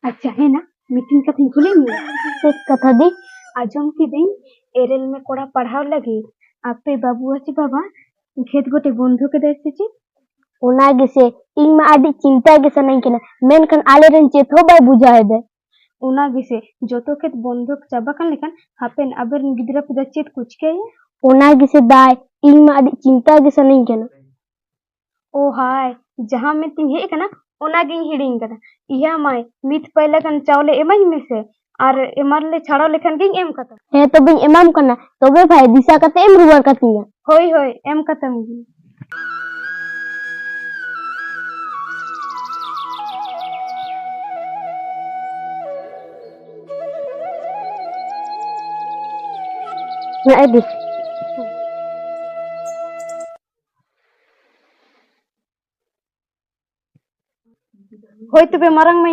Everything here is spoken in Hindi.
अच्छा है ना मीटिंग कथी खुले में से कथा दी आजम की दिन एरेल में कोड़ा पढ़ाव लगे आपे बाबू अच्छे बाबा खेत गोटे बंधु के देश से ओना गिसे इन मा आदि चिंता गिसे नहीं केना मेनखान आले रन चेतो बाय बुझाय दे ओना गिसे जोतो खेत बंधु चाबा kan लेकिन हापेन अबर गिदरा पिदा चेत कुछ के ओना गिसे दाय इन मा आदि चिंता गिसे नहीं केना ओ हाय जहां में तिन हे कना ओना गिन हिडिंग कना इया माय मित पहले कन चावले एमन में से और एमरले छाड़ो लेखन गिन एम कता हे तो बिन एमाम कना तबे भाई दिशा कते एम रुवर कतिया होय होय एम कतम ना एदी होय तबे मरंग में